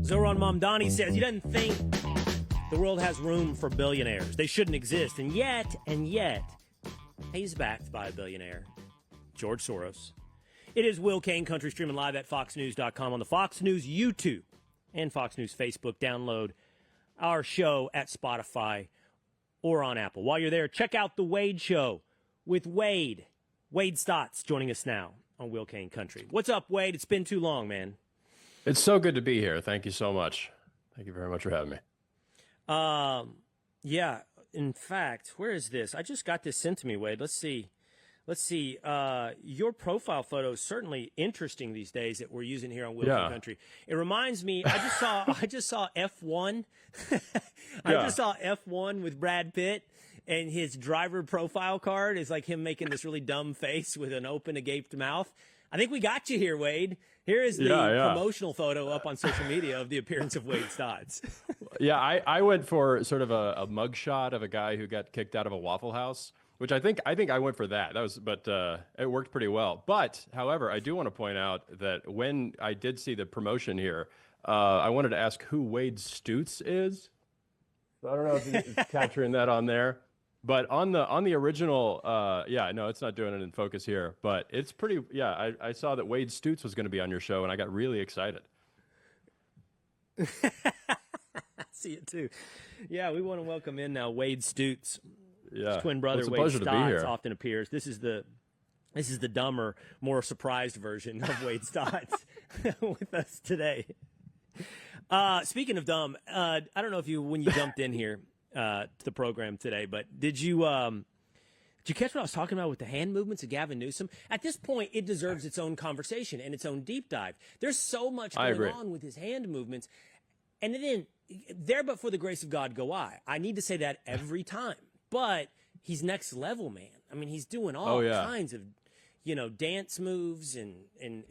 Crooks over on Mamdani says he doesn't think the world has room for billionaires. They shouldn't exist. And yet, he's backed by a billionaire, George Soros. It is Will Cain Country, streaming live at foxnews.com, on the Fox News YouTube and Fox News Facebook. Download our show at Spotify or on Apple. While you're there, check out The Wade Show with Wade Stotts, joining us now on Will Cain Country. What's up, Wade? It's been too long, man. It's so good to be here. Thank you so much. Thank you very much for having me. Yeah, in fact, where is this? I just got this sent to me, Wade. Let's see. Your profile photo is certainly interesting these days that we're using here on Will Cain Country. It reminds me, I just saw F1. I just saw F1 with Brad Pitt, and his driver profile card is like him making this really dumb face with an open, agaped mouth. I think we got you here, Wade. Here is the promotional photo up on social media of the appearance of Wade Stotts. Yeah, I went for sort of a mug shot of a guy who got kicked out of a Waffle House, which I think I went for that. But it worked pretty well. But, however, I do want to point out that when I did see the promotion here, I wanted to ask who Wade Stotts is. So I don't know if it's capturing that on there. But on the original, no, it's not doing it in focus here. But it's pretty, I saw that Wade Stotts was going to be on your show, and I got really excited. I see it too. Yeah, we want to welcome in now Wade Stotts. Yeah, his twin brother Wade Stotts often appears. This is the dumber, more surprised version of Wade Stotts with us today. Speaking of dumb, I don't know if when you jumped in here to the program today, but did you catch what I was talking about with the hand movements of Gavin Newsom? At this point, it deserves its own conversation and its own deep dive. There's so much going on with his hand movements. And then, there but for the grace of God go I. I need to say that every time. But he's next level, man. I mean, he's doing all kinds of, dance moves and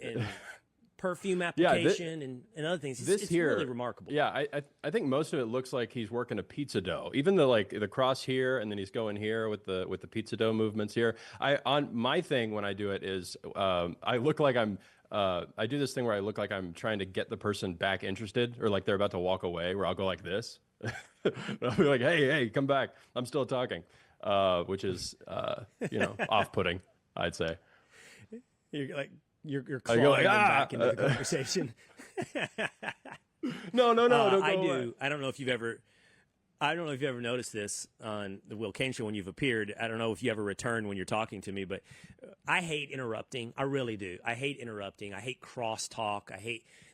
perfume application and other things. It's really remarkable. Yeah, I think most of it looks like he's working a pizza dough. Even the cross here, and then he's going here with the pizza dough movements here. On my thing when I do it is I look like I do this thing where I look like I'm trying to get the person back interested, or like they're about to walk away, where I'll go like this. I'll be like, hey, come back. I'm still talking, which is, off-putting, I'd say. You're clawing them back into the conversation. No, don't go I away. do. I don't know if you've ever noticed this on the Will Cain Show when you've appeared. I don't know if you ever return when you're talking to me, but I hate interrupting. I really do. I hate interrupting. I hate crosstalk.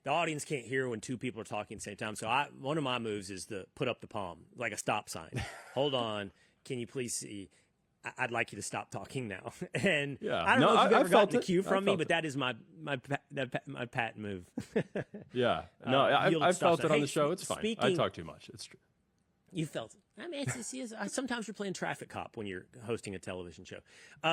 The audience can't hear when two people are talking at the same time. So one of my moves is to put up the palm, like a stop sign. Hold on. Can you please see? I'd like you to stop talking now. And I don't know if you've ever gotten the cue from me, but that is my patent move. Yeah. No, I've felt it on the show. It's fine. I talk too much. It's true. You felt it. I mean, sometimes you're playing traffic cop when you're hosting a television show.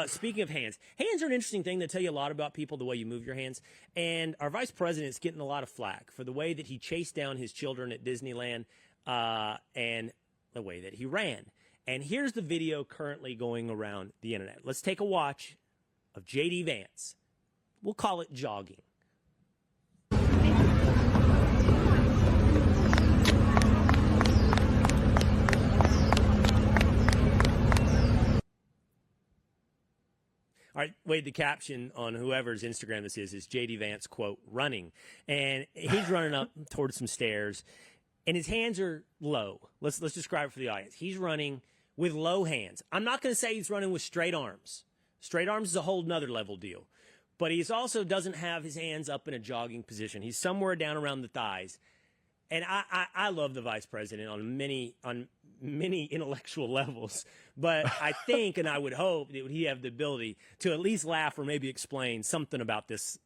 Speaking of hands are an interesting thing that tell you a lot about people, the way you move your hands. And our vice president's getting a lot of flack for the way that he chased down his children at Disneyland and the way that he ran. And here's the video currently going around the internet. Let's take a watch of J.D. Vance. We'll call it jogging. All right, Wade, the caption on whoever's Instagram this is J.D. Vance, quote, running. And he's running up towards some stairs, and his hands are low. Let's describe it for the audience. He's running with low hands. I'm not going to say he's running with straight arms. Straight arms is a whole nother level deal. But he also doesn't have his hands up in a jogging position. He's somewhere down around the thighs. And I love the vice president on many intellectual levels. But I think, and I would hope, that he have the ability to at least laugh or maybe explain something about this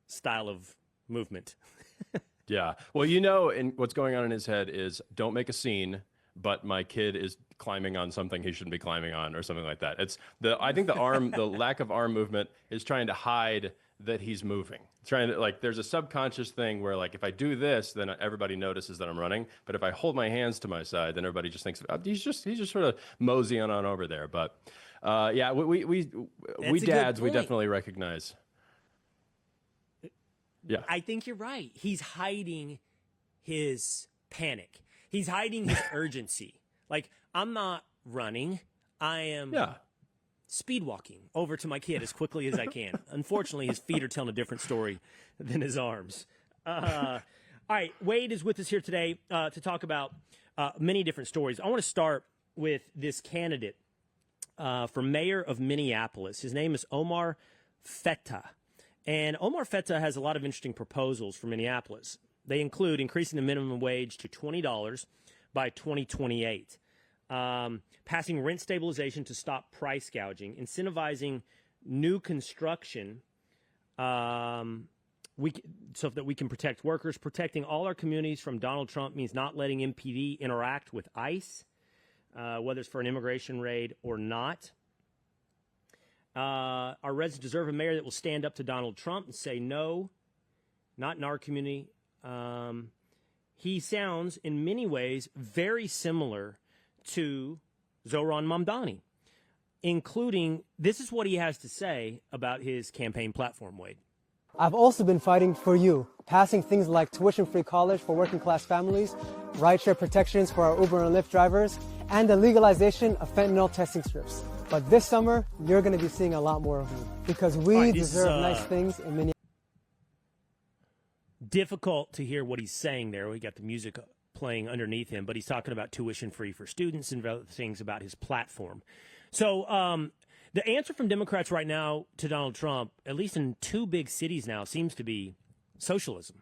style of movement. Yeah. Well, and what's going on in his head is, don't make a scene, but my kid is climbing on something he shouldn't be climbing on, or something like that. I think the lack of arm movement is trying to hide that he's moving. There's a subconscious thing where, like, if I do this, then everybody notices that I'm running. But if I hold my hands to my side, then everybody just thinks, oh, he's just sort of moseying on over there. But we dads, we definitely recognize. Yeah, I think you're right. He's hiding his panic. He's hiding his urgency. Like, I'm not running. I am speed walking over to my kid as quickly as I can. Unfortunately, his feet are telling a different story than his arms. All right, Wade is with us here today to talk about many different stories. I want to start with this candidate for mayor of Minneapolis. His name is Omar Fateh. And Omar Fateh has a lot of interesting proposals for Minneapolis. They include increasing the minimum wage to $20 by 2028, passing rent stabilization to stop price gouging, incentivizing new construction so that we can protect workers. Protecting all our communities from Donald Trump means not letting MPD interact with ICE, whether it's for an immigration raid or not. Our residents deserve a mayor that will stand up to Donald Trump and say no, not in our community. He sounds, in many ways, very similar to Zohran Mamdani, including, this is what he has to say about his campaign platform, Wade. I've also been fighting for you, passing things like tuition-free college for working-class families, rideshare protections for our Uber and Lyft drivers, and the legalization of fentanyl testing strips. But this summer, you're going to be seeing a lot more of me, because we deserve nice things in Minneapolis. Difficult to hear what he's saying there. We got the music playing underneath him, but he's talking about tuition free for students and other things about his platform. So the answer from Democrats right now to Donald Trump, at least in two big cities now, seems to be socialism.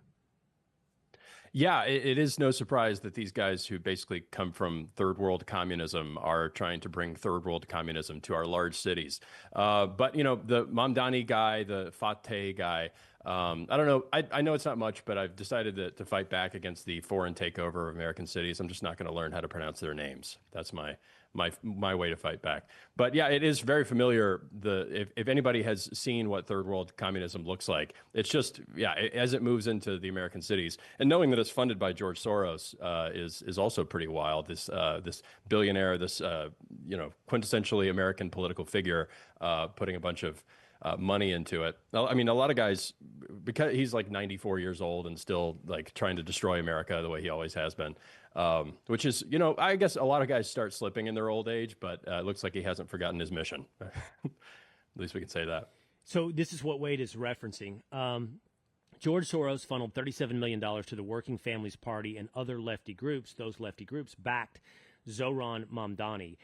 Yeah, it is no surprise that these guys who basically come from third world communism are trying to bring third world communism to our large cities. But, you know, the Mamdani guy, the Fateh guy, I don't know. I know it's not much, but I've decided to fight back against the foreign takeover of American cities. I'm just not going to learn how to pronounce their names. That's my way to fight back. But yeah, it is very familiar. If anybody has seen what third world communism looks like, it's just as it moves into the American cities, and knowing that it's funded by George Soros is also pretty wild. This billionaire, this quintessentially American political figure, putting a bunch of money into it. I mean, a lot of guys, because he's like 94 years old and still like trying to destroy America the way he always has been, which is, I guess a lot of guys start slipping in their old age, but it looks like he hasn't forgotten his mission. At least we can say that. So this is what Wade is referencing. George Soros funneled $37 million to the Working Families Party and other lefty groups. Those lefty groups backed Zohran Mamdani.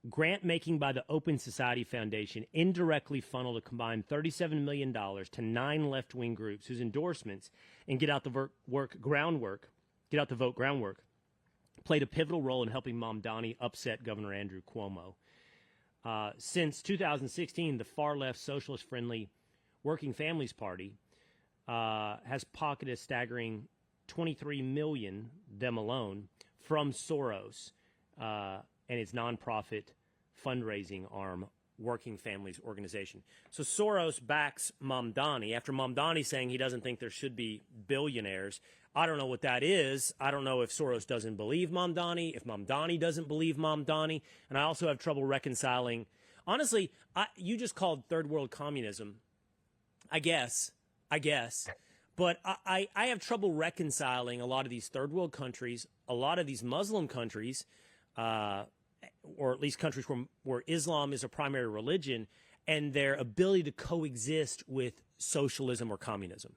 Grant making by the Open Society Foundation indirectly funneled a combined $37 million to 9 left-wing groups whose endorsements and get out the vote groundwork played a pivotal role in helping Mamdani upset Governor Andrew Cuomo. Since 2016, the far-left, socialist-friendly Working Families Party has pocketed a staggering $23 million, them alone, from Soros and its nonprofit fundraising arm, Working Families Organization. So Soros backs Mamdani after Mamdani saying he doesn't think there should be billionaires. I don't know what that is. I don't know if Soros doesn't believe Mamdani, if Mamdani doesn't believe Mamdani. And I also have trouble reconciling. Honestly, you just called third world communism. I guess. But I have trouble reconciling a lot of these third world countries, a lot of these Muslim countries, or at least countries where Islam is a primary religion, and their ability to coexist with socialism or communism.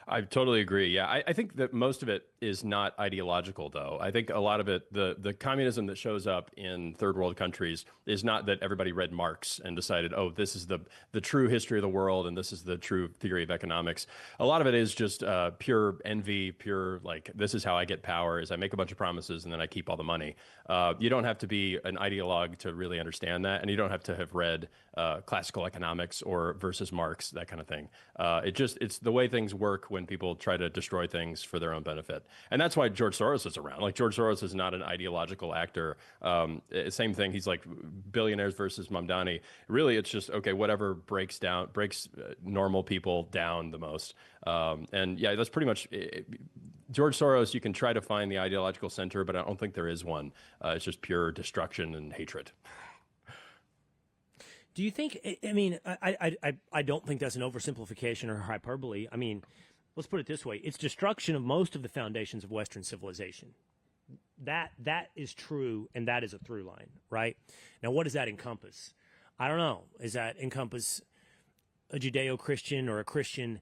I totally agree. Yeah, I think that most of it is not ideological, though. I think a lot of it, the communism that shows up in third world countries is not that everybody read Marx and decided, oh, this is the true history of the world and this is the true theory of economics. A lot of it is just pure envy, pure like, this is how I get power, is I make a bunch of promises and then I keep all the money. You don't have to be an ideologue to really understand that, and you don't have to have read classical economics or versus Marx, that kind of thing. It's the way things work when people try to destroy things for their own benefit. And that's why George Soros is around. Like, George Soros is not an ideological actor. Same thing. He's like billionaires versus Mamdani. Really, it's just, okay, whatever breaks normal people down the most. And yeah, that's pretty much it. George Soros, you can try to find the ideological center, but I don't think there is one. It's just pure destruction and hatred. Do you think, I mean, I don't think that's an oversimplification or hyperbole. I mean, let's put it this way. It's destruction of most of the foundations of Western civilization. That is true, and that is a through line, right? Now, what does that encompass? I don't know. Does that encompass a Judeo-Christian or a Christian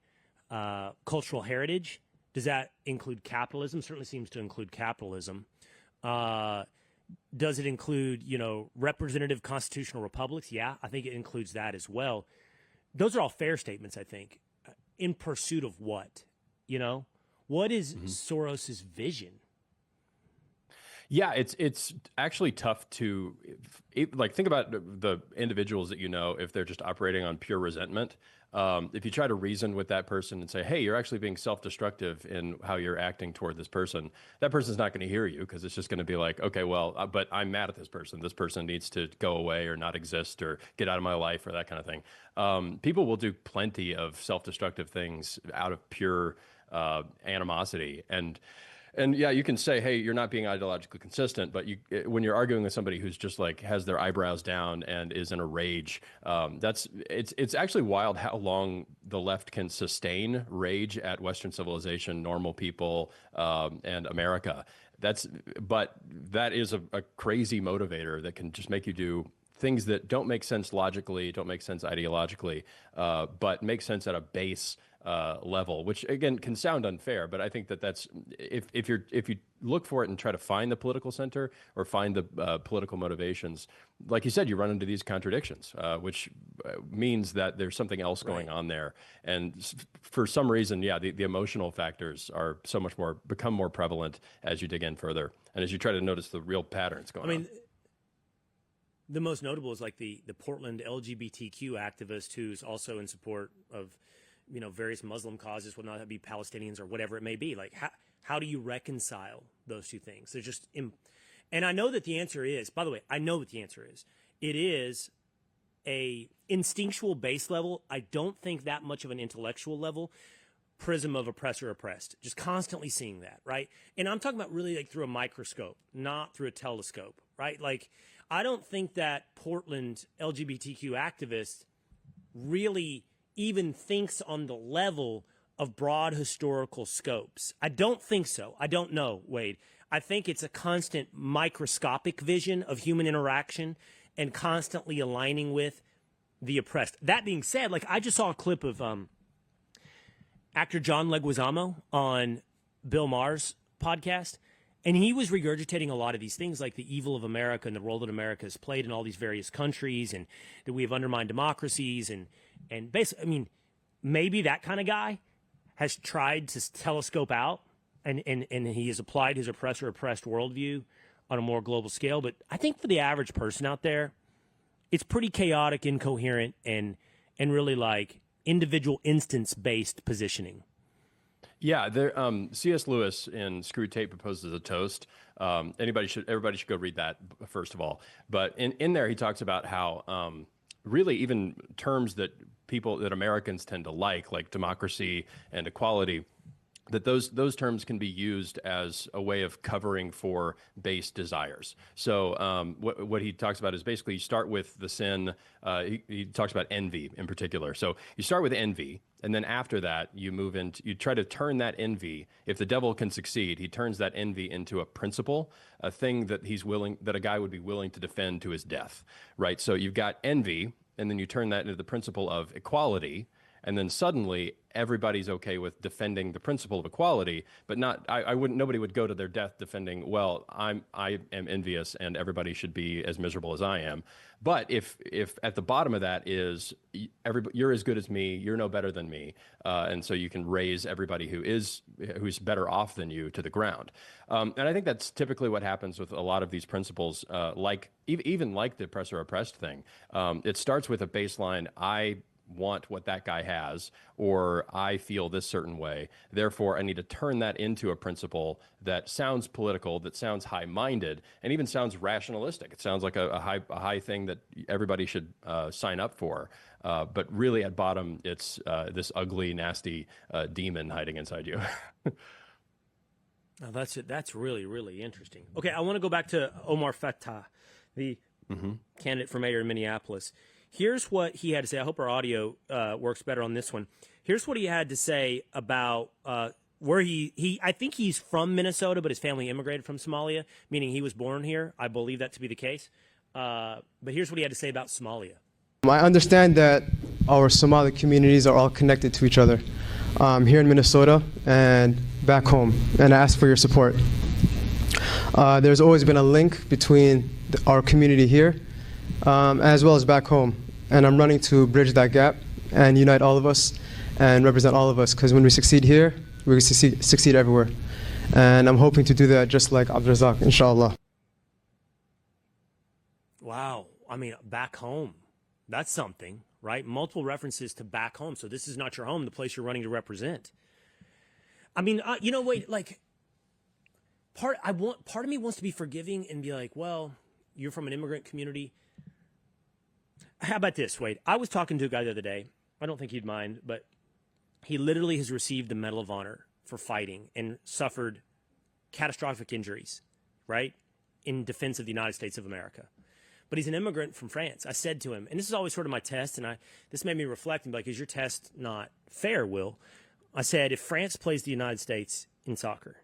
cultural heritage? Does that include capitalism? Certainly seems to include capitalism. Does it include, representative constitutional republics? Yeah, I think it includes that as well. Those are all fair statements, I think. In pursuit of what? What is Soros's vision? Yeah, it's actually tough to think about the individuals that if they're just operating on pure resentment. If you try to reason with that person and say, hey, you're actually being self-destructive in how you're acting toward this person, that person's not going to hear you because it's just going to be like, okay, well, but I'm mad at this person. This person needs to go away or not exist or get out of my life or that kind of thing. People will do plenty of self-destructive things out of pure animosity. And yeah, you can say, hey, you're not being ideologically consistent, but when you're arguing with somebody who's just has their eyebrows down and is in a rage, it's actually wild how long the left can sustain rage at Western civilization, normal people, and America. But that is a crazy motivator that can just make you do things that don't make sense logically, don't make sense ideologically, but make sense at a base level, which again can sound unfair, but I think that's if you look for it and try to find the political center or find the political motivations, like you said, you run into these contradictions, which means that there's something else going on there. And for some reason, yeah, the emotional factors are become more prevalent as you dig in further and as you try to notice the real patterns going on. The most notable is the Portland LGBTQ activist who's also in support of various Muslim causes, whether that be Palestinians or whatever it may be. How do you reconcile those two things? They're just, and I know that the answer is, by the way, it is a instinctual base level. I don't think that much of an intellectual level. Prism of oppressor oppressed, just constantly seeing that, right? And I'm talking about really through a microscope, not through a telescope, right? I don't think that Portland LGBTQ activist really even thinks on the level of broad historical scopes. I don't think so. I don't know, Wade. I think it's a constant microscopic vision of human interaction and constantly aligning with the oppressed. That being said, I just saw a clip of actor John Leguizamo on Bill Maher's podcast, and he was regurgitating a lot of these things like the evil of America and the role that America has played in all these various countries and that we have undermined democracies and basically, maybe that kind of guy has tried to telescope out and he has applied his oppressor-oppressed worldview on a more global scale. But I think for the average person out there, it's pretty chaotic, incoherent, and really individual instance-based positioning. Yeah, C.S. Lewis in Screw Tape proposes a toast. Everybody should go read that first of all. But in there, he talks about how really even terms that Americans tend to like democracy and equality, that those terms can be used as a way of covering for base desires. So what he talks about is basically you start with the sin. He talks about envy in particular. So you start with envy, and then after that you try to turn that envy. If the devil can succeed, he turns that envy into a principle, a thing that a guy would be willing to defend to his death, right? So you've got envy, and then you turn that into the principle of equality. And then suddenly everybody's okay with defending the principle of equality, but nobody would go to their death defending, well, I am envious and everybody should be as miserable as I am. But if at the bottom of that is you're as good as me, you're no better than me, and so you can raise everybody who's better off than you to the ground. And I think that's typically what happens with a lot of these principles, even like the oppressor-oppressed thing. It starts with a baseline, I want what that guy has, or I feel this certain way. Therefore, I need to turn that into a principle that sounds political, that sounds high-minded, and even sounds rationalistic. It sounds like a high thing that everybody should sign up for. But really, at bottom, it's this ugly, nasty demon hiding inside you. Oh, that's really, really interesting. Okay, I want to go back to Omar Fateh, the candidate for mayor in Minneapolis. Here's what he had to say. I hope our audio works better on this one. Here's what he had to say about where I think he's from Minnesota, but his family immigrated from Somalia, meaning he was born here. I believe that to be the case. But here's what he had to say about Somalia. I understand that our Somali communities are all connected to each other here in Minnesota and back home, and I ask for your support. There's always been a link between our community here as well as back home, and I'm running to bridge that gap and unite all of us and represent all of us, because when we succeed here, we succeed everywhere. And I'm hoping to do that just like Abdrazak, inshallah. Wow. I mean, back home. That's something, right? Multiple references to back home. So this is not your home, the place you're running to represent. I mean, wait, like, part of me wants to be forgiving and be like, well, you're from an immigrant community. How about this, Wade? I was talking to a guy the other day. I don't think he'd mind, but he literally has received the Medal of Honor for fighting and suffered catastrophic injuries, right, in defense of the United States of America. But he's an immigrant from France. I said to him, and this is always sort of my test, and this made me reflect and be like, is your test not fair, Will? I said, if France plays the United States in soccer,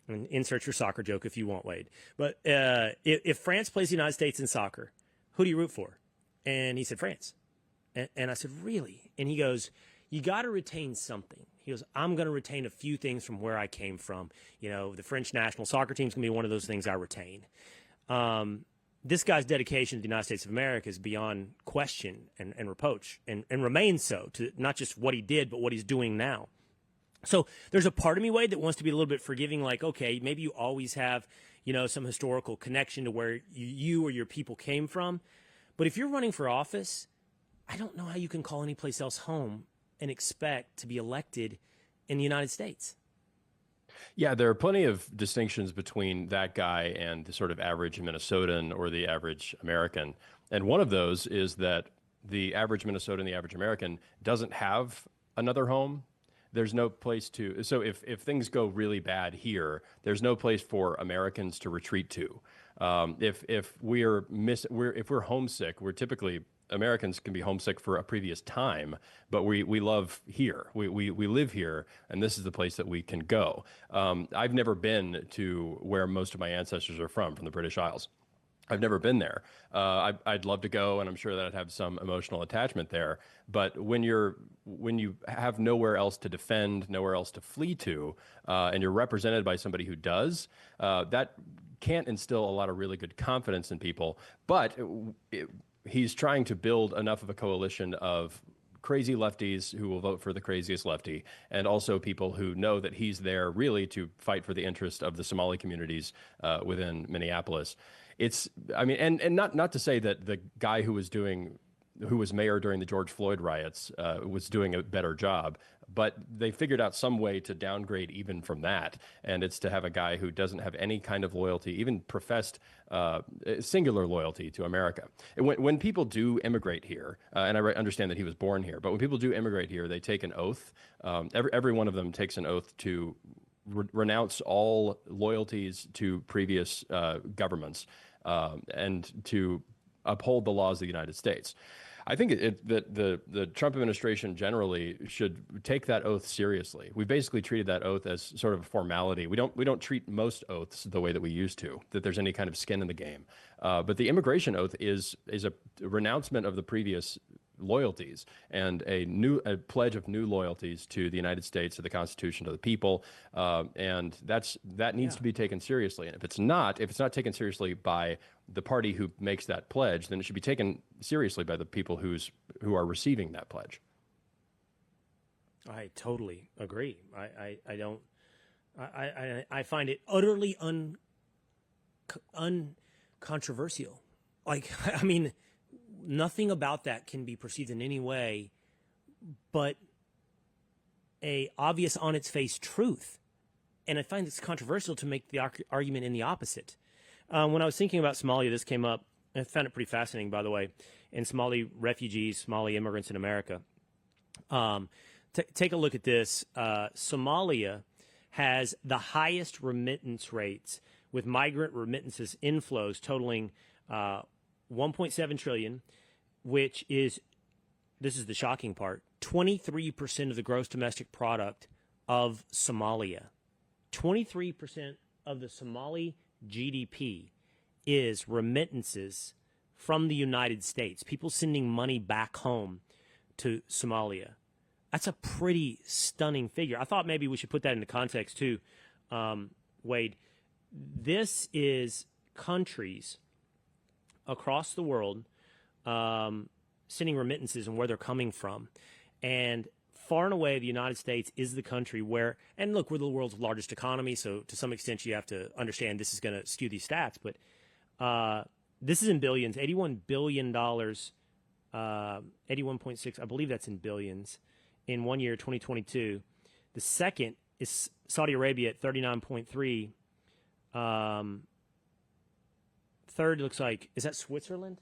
and insert your soccer joke if you want, Wade, but if France plays the United States in soccer, who do you root for? And he said, France. And I said, really? And he goes, you got to retain something. He goes, I'm going to retain a few things from where I came from. You know, the French national soccer team is going to be one of those things I retain. This guy's dedication to the United States of America is beyond question and reproach, and remains so, to not just what he did, but what he's doing now. So there's a part of me, Wade, that wants to be a little bit forgiving, like, okay, maybe you always have, some historical connection to where you or your people came from. But if you're running for office, I don't know how you can call any place else home and expect to be elected in the United States. Yeah, there are plenty of distinctions between that guy and the sort of average Minnesotan or the average American. And one of those is that the average Minnesotan, the average American, doesn't have another home. There's no place to. So if things go really bad here, there's no place for Americans to retreat to. If we're homesick, we're typically, Americans can be homesick for a previous time, but we love here. We live here, and this is the place that we can go. I've never been to where most of my ancestors are from the British Isles. I've never been there. I'd love to go, and I'm sure that I'd have some emotional attachment there. But when you have nowhere else to defend, nowhere else to flee to, and you're represented by somebody who does, that can't instill a lot of really good confidence in people. But he's trying to build enough of a coalition of crazy lefties who will vote for the craziest lefty, and also people who know that he's there really to fight for the interest of the Somali communities within Minneapolis. And not to say that the guy who was mayor during the George Floyd riots was doing a better job, but they figured out some way to downgrade even from that, and it's to have a guy who doesn't have any kind of loyalty, even professed singular loyalty to America. And when people do immigrate here, and I understand that he was born here, but when people do immigrate here, they take an oath. Every one of them takes an oath to renounce all loyalties to previous governments and to uphold the laws of the United States. I think that the Trump administration generally should take that oath seriously. We basically treated that oath as sort of a formality. We don't treat most oaths the way that we used to, that there's any kind of skin in the game. But the immigration oath is a renouncement of the previous loyalties and a pledge of new loyalties to the United States, to the Constitution, to the people, and that needs to be taken seriously. And if it's not taken seriously by the party who makes that pledge, then it should be taken seriously by the people who are receiving that pledge. I totally agree. I find it utterly uncontroversial. Like, I mean, nothing about that can be perceived in any way but a obvious on its face truth. And I find it's controversial to make the argument in the opposite. When I was thinking about Somalia, this came up, and I found it pretty fascinating, by the way, and Somali refugees, Somali immigrants in America. Take a look at this. Somalia has the highest remittance rates, with migrant remittances inflows totaling 1.7 trillion, which is, this is the shocking part, 23% of the gross domestic product of Somalia. 23% of the Somali GDP is remittances from the United States, people sending money back home to Somalia. That's a pretty stunning figure. I thought maybe we should put that into context too, Wade. This is countries across the world sending remittances and where they're coming from. And far and away, the United States is the country where, and look, we're the world's largest economy, so to some extent you have to understand this is going to skew these stats, but this is in billions, $81 billion, 81.6, I believe that's in billions, in 1 year, 2022. The second is Saudi Arabia at 39.3. Third looks like, is that Switzerland?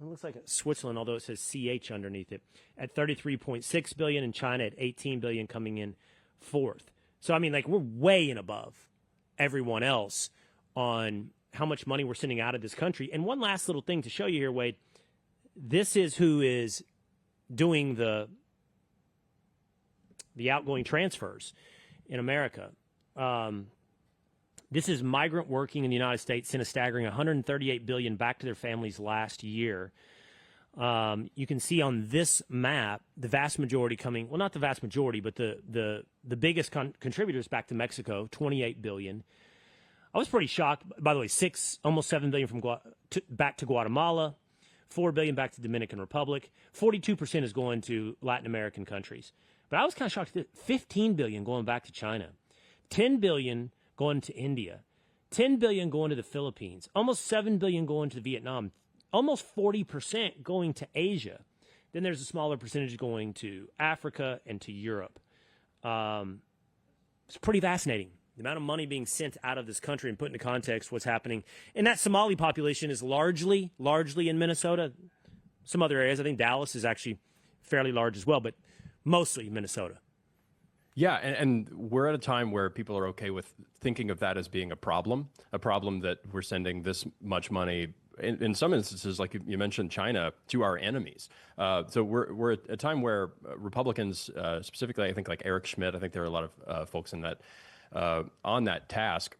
It looks like Switzerland, although it says CH underneath it, at 33.6 billion, and China at 18 billion coming in fourth. So, I mean, like, we're way and above everyone else on how much money we're sending out of this country. And one last little thing to show you here, Wade. This is who is doing the outgoing transfers in America. This is migrant working in the United States, sent a staggering $138 billion back to their families last year. You can see on this map the vast majority coming, well, not the vast majority, but the biggest contributors back to Mexico, $28 billion. I was pretty shocked. By the way, almost $7 billion from back to Guatemala, $4 billion back to Dominican Republic, 42% is going to Latin American countries. But I was kind of shocked that $15 billion going back to China, $10 billion going to India, $10 billion going to the Philippines, almost $7 billion going to Vietnam, almost 40% going to Asia. Then there's a smaller percentage going to Africa and to Europe. It's pretty fascinating. The amount of money being sent out of this country and put into context what's happening. And that Somali population is largely in Minnesota. Some other areas, I think Dallas is actually fairly large as well, but mostly Minnesota. Yeah, and we're at a time where people are okay with thinking of that as being a problem that we're sending this much money, in some instances, like you mentioned, China, to our enemies. So we're at a time where Republicans, specifically, I think like Eric Schmidt, I think there are a lot of folks in that on that task,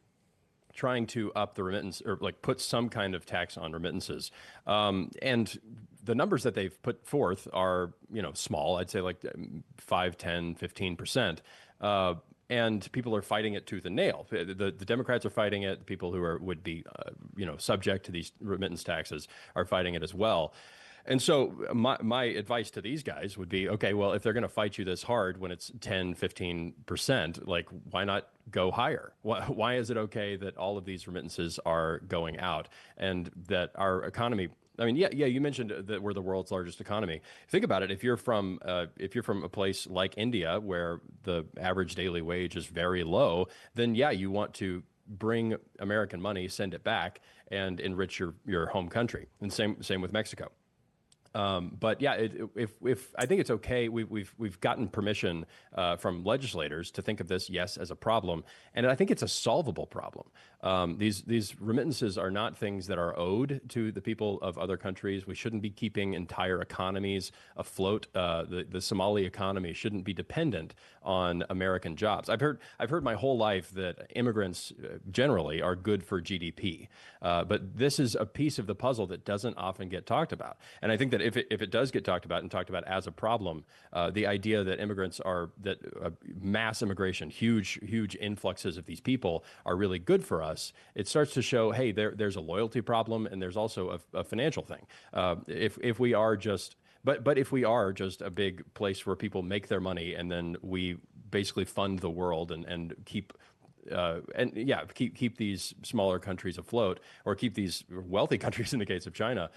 trying to up the remittance or like put some kind of tax on remittances. And the numbers that they've put forth are, small. I'd say like 5, 10, 15%. And people are fighting it tooth and nail. The Democrats are fighting it. People who would be, subject to these remittance taxes are fighting it as well. And so my advice to these guys would be, okay, well, if they're going to fight you this hard when it's 10, 15%, like, why not go higher? Why is it okay that all of these remittances are going out and that our economy, I mean, yeah, you mentioned that we're the world's largest economy. Think about it. If you're from a place like India where the average daily wage is very low, then yeah, you want to bring American money, send it back, and enrich your home country. And same with Mexico. But yeah, if I think it's okay, we've gotten permission from legislators to think of this, yes, as a problem, and I think it's a solvable problem. These remittances are not things that are owed to the people of other countries. We shouldn't be keeping entire economies afloat. The Somali economy shouldn't be dependent on American jobs. I've heard my whole life that immigrants generally are good for GDP, but this is a piece of the puzzle that doesn't often get talked about. And I think that if it does get talked about and talked about as a problem, the idea that mass immigration, huge influxes of these people are really good for us, it starts to show, hey, there's a loyalty problem and there's also a financial thing. If we are just a big place where people make their money and then we basically fund the world and keep these smaller countries afloat, or keep these wealthy countries in the case of China,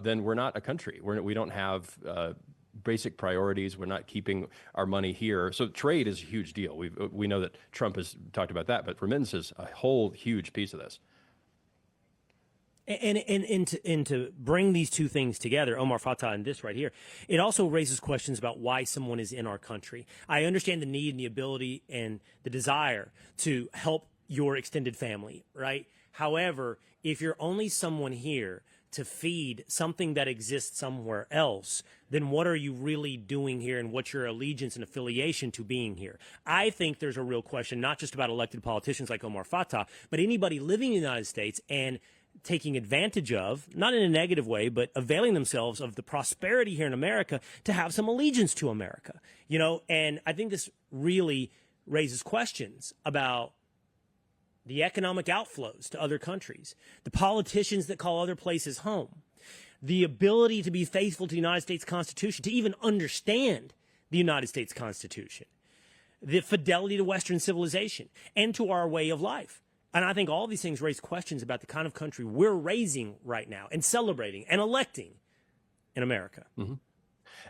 then we're not a country. We don't have basic priorities. We're not keeping our money here. So trade is a huge deal. We know that Trump has talked about that, but remittance is a whole huge piece of this. And to bring these two things together, Omar Fateh and this right here, it also raises questions about why someone is in our country. I understand the need and the ability and the desire to help your extended family, right? However, if you're only someone here to feed something that exists somewhere else, then what are you really doing here, and what's your allegiance and affiliation to being here? I think there's a real question, not just about elected politicians like Omar Fateh, but anybody living in the United States and taking advantage of, not in a negative way, but availing themselves of the prosperity here in America to have some allegiance to America. And I think this really raises questions about the economic outflows to other countries, the politicians that call other places home, the ability to be faithful to the United States Constitution, to even understand the United States Constitution, the fidelity to Western civilization, and to our way of life. And I think all these things raise questions about the kind of country we're raising right now and celebrating and electing in America. Mm-hmm.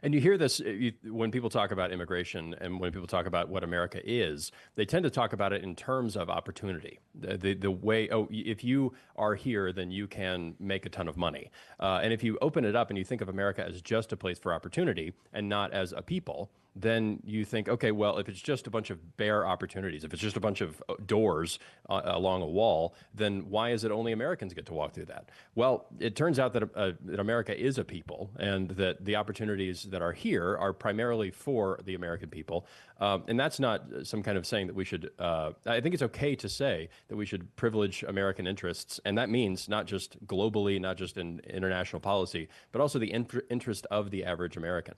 And you hear this when people talk about immigration and when people talk about what America is, they tend to talk about it in terms of opportunity. The way, if you are here, then you can make a ton of money. And if you open it up and you think of America as just a place for opportunity and not as a people, then you think, okay, well, if it's just a bunch of bare opportunities, if it's just a bunch of doors along a wall, then why is it only Americans get to walk through that? Well, it turns out that America is a people, and that the opportunities that are here are primarily for the American people. And that's not some kind of saying that we should, I think it's okay to say that we should privilege American interests. And that means not just globally, not just in international policy, but also the interest of the average American.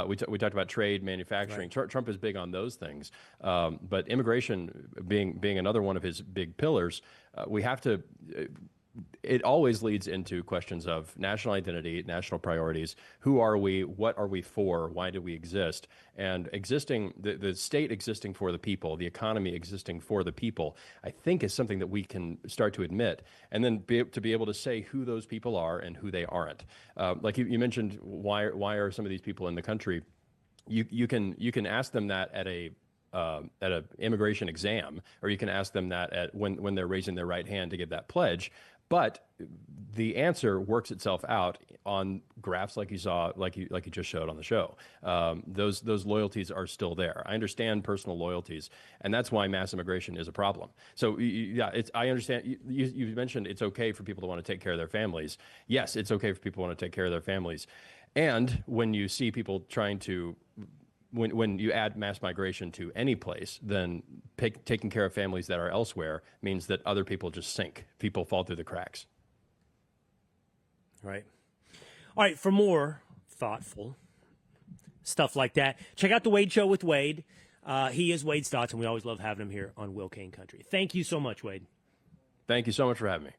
We talked about trade, manufacturing. Right. Trump is big on those things. But immigration being another one of his big pillars, we have to... It always leads into questions of national identity, national priorities. Who are we? What are we for? Why do we exist? And the state existing for the people, the economy existing for the people, I think is something that we can start to admit, and then to be able to say who those people are and who they aren't. Like you mentioned, why are some of these people in the country? You can ask them that at an immigration exam, or you can ask them that at when they're raising their right hand to give that pledge. But the answer works itself out on graphs like you saw, like you just showed on the show. Those loyalties are still there. I understand personal loyalties, and that's why mass immigration is a problem. So yeah, I understand. You mentioned it's okay for people to want to take care of their families. Yes, it's okay for people to want to take care of their families. And when you see people trying to when you add mass migration to any place, then taking care of families that are elsewhere means that other people just sink. People fall through the cracks. Right. All right, for more thoughtful stuff like that, check out The Wade Show with Wade. He is Wade Stotts, and we always love having him here on Will Cain Country. Thank you so much, Wade. Thank you so much for having me.